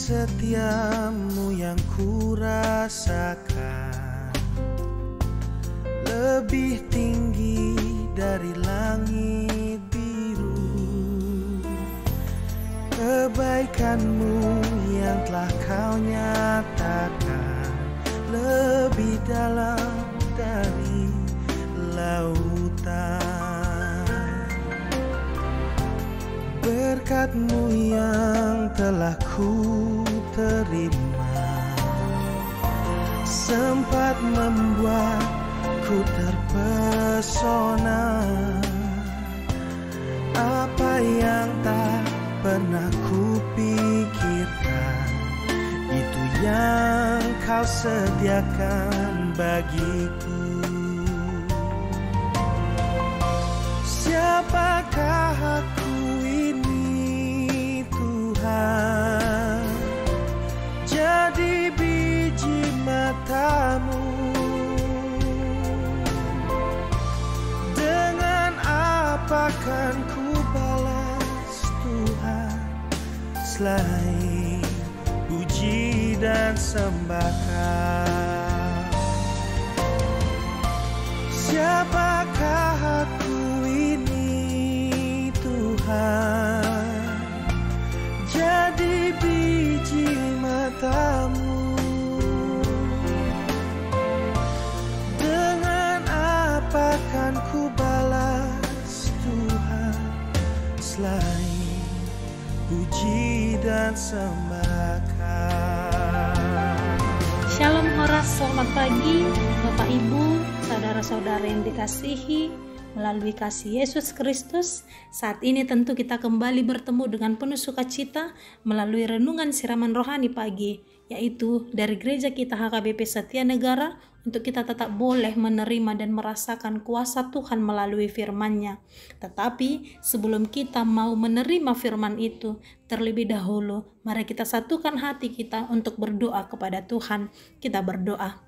setiamu yang kurasakan lebih tinggi dari langit biru. Kebaikanmu yang telah kau nyatakan lebih dalam dari lautan. Berkat-Mu yang telah ku terima sempat membuatku terpesona. Apa yang tak pernah kupikirkan, itu yang kau sediakan bagiku. Siapakah aku ini Tuhan? Jadi biji mata-Mu. Dengan apa akan ku balas Tuhan selain puji dan sembahan? Siapakah aku ini Tuhan? Jadi biji mata-Mu. Dengan apa akan ku balas Tuhan selain puji dan sembahan? Shalom Horas, selamat pagi Bapak Ibu, saudara-saudara yang dikasihi melalui kasih Yesus Kristus. Saat ini tentu kita kembali bertemu dengan penuh sukacita melalui renungan siraman rohani pagi, yaitu dari gereja kita HKBP Setia Negara, untuk kita tetap boleh menerima dan merasakan kuasa Tuhan melalui firman-Nya. Tetapi sebelum kita mau menerima firman itu, terlebih dahulu mari kita satukan hati kita untuk berdoa kepada Tuhan. Kita berdoa.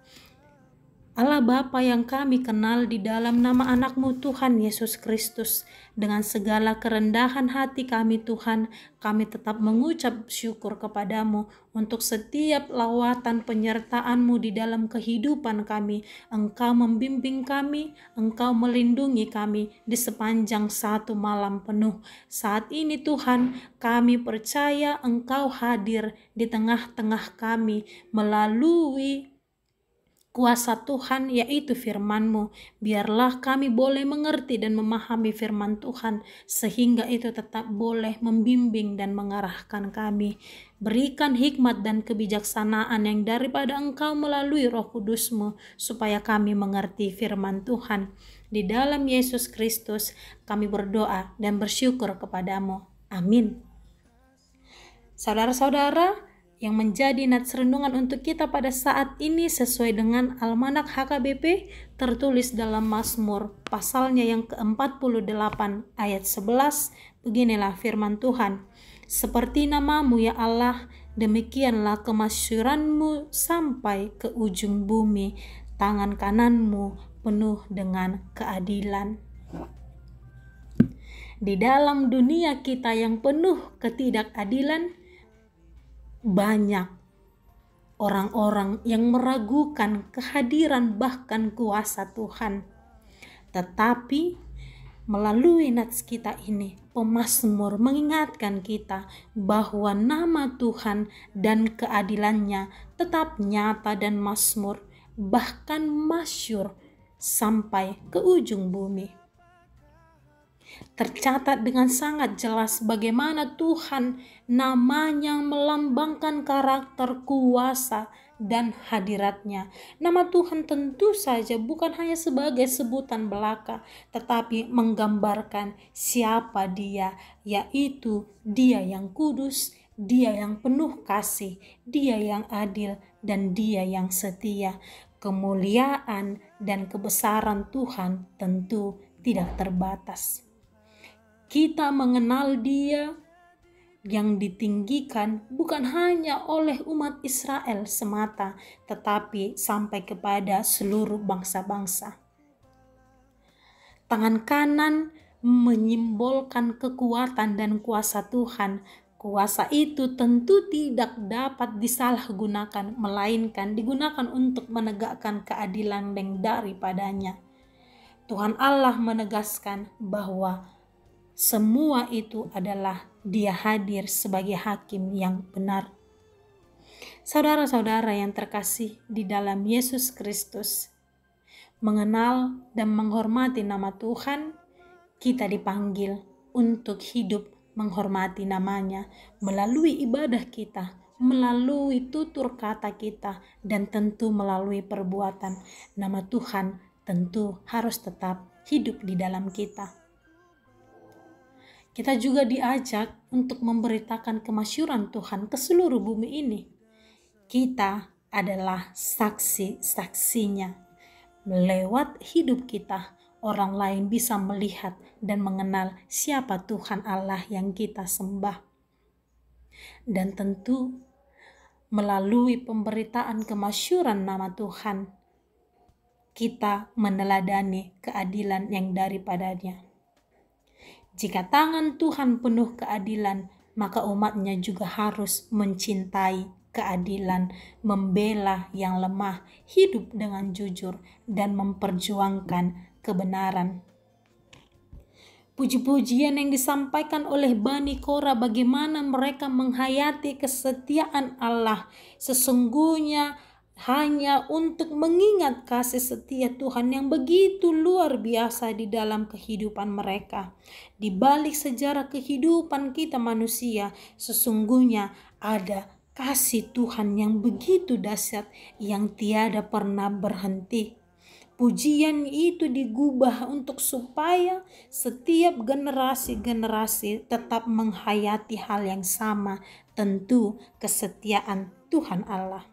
Allah Bapa yang kami kenal, di dalam nama anak-Mu Tuhan Yesus Kristus, dengan segala kerendahan hati kami Tuhan, kami tetap mengucap syukur kepadamu untuk setiap lawatan penyertaan-Mu di dalam kehidupan kami. Engkau membimbing kami, Engkau melindungi kami di sepanjang satu malam penuh. Saat ini Tuhan, kami percaya Engkau hadir di tengah-tengah kami melalui kuasa Tuhan, yaitu firman-Mu. Biarlah kami boleh mengerti dan memahami firman Tuhan, sehingga itu tetap boleh membimbing dan mengarahkan kami. Berikan hikmat dan kebijaksanaan yang daripada Engkau melalui Roh Kudus-Mu, supaya kami mengerti firman Tuhan. Di dalam Yesus Kristus kami berdoa dan bersyukur kepadamu. Amin. Saudara-saudara, yang menjadi nats renungan untuk kita pada saat ini sesuai dengan Almanak HKBP tertulis dalam Mazmur pasalnya yang ke-48 ayat 11. Beginilah firman Tuhan. Seperti nama-Mu ya Allah, demikianlah kemasyuran-Mu sampai ke ujung bumi. Tangan kanan-Mu penuh dengan keadilan. Di dalam dunia kita yang penuh ketidakadilan, banyak orang-orang yang meragukan kehadiran bahkan kuasa Tuhan. Tetapi melalui nats kita ini, pemazmur mengingatkan kita bahwa nama Tuhan dan keadilannya tetap nyata dan mazmur, bahkan masyhur sampai ke ujung bumi. Tercatat dengan sangat jelas bagaimana Tuhan namanya melambangkan karakter kuasa dan hadiratnya. Nama Tuhan tentu saja bukan hanya sebagai sebutan belaka, tetapi menggambarkan siapa Dia, yaitu Dia yang kudus, Dia yang penuh kasih, Dia yang adil, dan Dia yang setia. Kemuliaan dan kebesaran Tuhan tentu tidak terbatas. Kita mengenal Dia yang ditinggikan bukan hanya oleh umat Israel semata, tetapi sampai kepada seluruh bangsa-bangsa. Tangan kanan menyimbolkan kekuatan dan kuasa Tuhan. Kuasa itu tentu tidak dapat disalahgunakan, melainkan digunakan untuk menegakkan keadilan yang daripadanya. Tuhan Allah menegaskan bahwa semua itu adalah Dia hadir sebagai hakim yang benar. Saudara-saudara yang terkasih di dalam Yesus Kristus, mengenal dan menghormati nama Tuhan, kita dipanggil untuk hidup menghormati namanya melalui ibadah kita, melalui tutur kata kita, dan tentu melalui perbuatan. Nama Tuhan tentu harus tetap hidup di dalam kita. Kita juga diajak untuk memberitakan kemasyuran Tuhan ke seluruh bumi ini. Kita adalah saksi-saksinya. Lewat hidup kita, orang lain bisa melihat dan mengenal siapa Tuhan Allah yang kita sembah. Dan tentu melalui pemberitaan kemasyuran nama Tuhan, kita meneladani keadilan yang daripadanya. Jika tangan Tuhan penuh keadilan, maka umatnya juga harus mencintai keadilan, membela yang lemah, hidup dengan jujur, dan memperjuangkan kebenaran. Puji-pujian yang disampaikan oleh Bani Korah bagaimana mereka menghayati kesetiaan Allah sesungguhnya hanya untuk mengingat kasih setia Tuhan yang begitu luar biasa di dalam kehidupan mereka. Di balik sejarah kehidupan kita manusia, sesungguhnya ada kasih Tuhan yang begitu dahsyat yang tiada pernah berhenti. Pujian itu digubah untuk supaya setiap generasi-generasi tetap menghayati hal yang sama, tentu kesetiaan Tuhan Allah.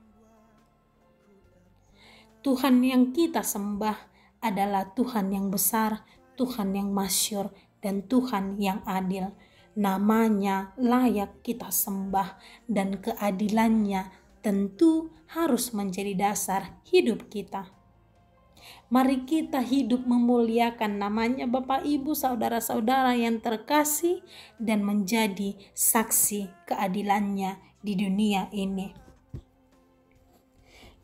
Tuhan yang kita sembah adalah Tuhan yang besar, Tuhan yang masyhur, dan Tuhan yang adil. Namanya layak kita sembah dan keadilannya tentu harus menjadi dasar hidup kita. Mari kita hidup memuliakan namanya Bapak Ibu saudara-saudara yang terkasih dan menjadi saksi keadilannya di dunia ini.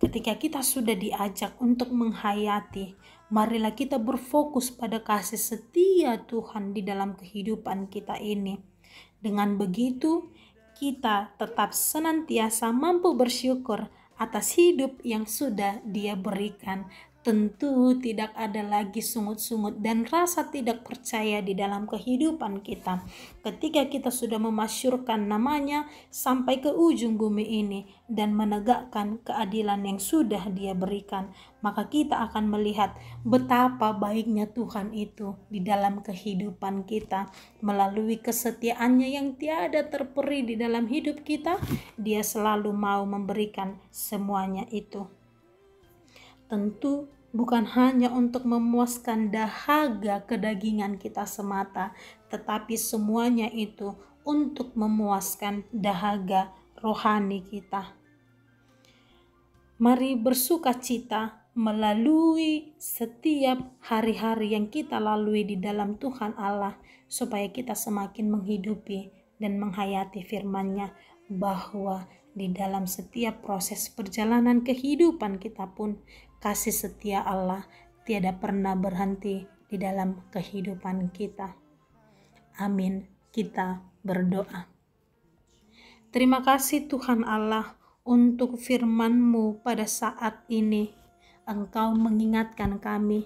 Ketika kita sudah diajak untuk menghayati, marilah kita berfokus pada kasih setia Tuhan di dalam kehidupan kita ini. Dengan begitu, kita tetap senantiasa mampu bersyukur atas hidup yang sudah Dia berikan. Tentu tidak ada lagi sungut-sungut dan rasa tidak percaya di dalam kehidupan kita. Ketika kita sudah memasyurkan namanya sampai ke ujung bumi ini dan menegakkan keadilan yang sudah Dia berikan, maka kita akan melihat betapa baiknya Tuhan itu di dalam kehidupan kita. Melalui kesetiaannya yang tiada terperi di dalam hidup kita, Dia selalu mau memberikan semuanya itu. Tentu bukan hanya untuk memuaskan dahaga kedagingan kita semata, tetapi semuanya itu untuk memuaskan dahaga rohani kita. Mari bersukacita melalui setiap hari-hari yang kita lalui di dalam Tuhan Allah, supaya kita semakin menghidupi dan menghayati firman-Nya, bahwa di dalam setiap proses perjalanan kehidupan kita pun kasih setia Allah tiada pernah berhenti di dalam kehidupan kita. Amin. Kita berdoa. Terima kasih Tuhan Allah untuk firman-Mu pada saat ini. Engkau mengingatkan kami,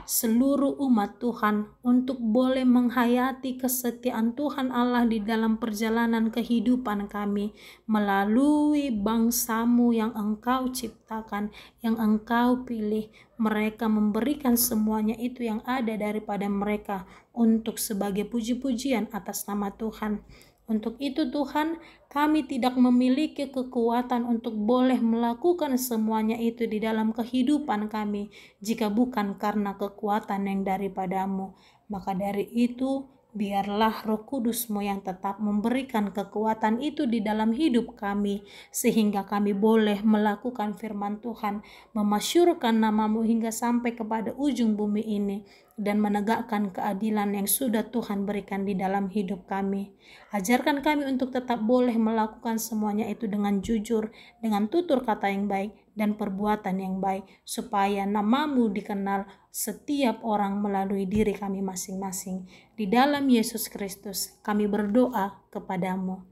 seluruh umat Tuhan, untuk boleh menghayati kesetiaan Tuhan Allah di dalam perjalanan kehidupan kami melalui bangsa-Mu yang Engkau ciptakan, yang Engkau pilih. Mereka memberikan semuanya itu yang ada daripada mereka untuk sebagai puji-pujian atas nama Tuhan. Untuk itu Tuhan, kami tidak memiliki kekuatan untuk boleh melakukan semuanya itu di dalam kehidupan kami, jika bukan karena kekuatan yang daripada-Mu. Maka dari itu Biarlah Roh Kudus-Mu yang tetap memberikan kekuatan itu di dalam hidup kami, sehingga kami boleh melakukan firman Tuhan, memasyurkan nama-Mu hingga sampai kepada ujung bumi ini, dan menegakkan keadilan yang sudah Tuhan berikan di dalam hidup kami. Ajarkan kami untuk tetap boleh melakukan semuanya itu dengan jujur, dengan tutur kata yang baik, dan perbuatan yang baik, supaya nama-Mu dikenal setiap orang melalui diri kami masing-masing. Di dalam Yesus Kristus kami berdoa kepadamu.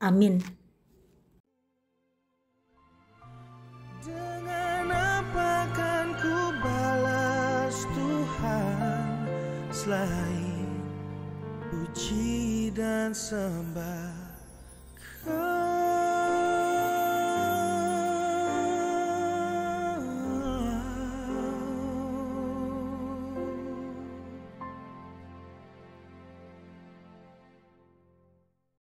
Amin. Dengan apa kan ku balas Tuhan selain puji dan sembah?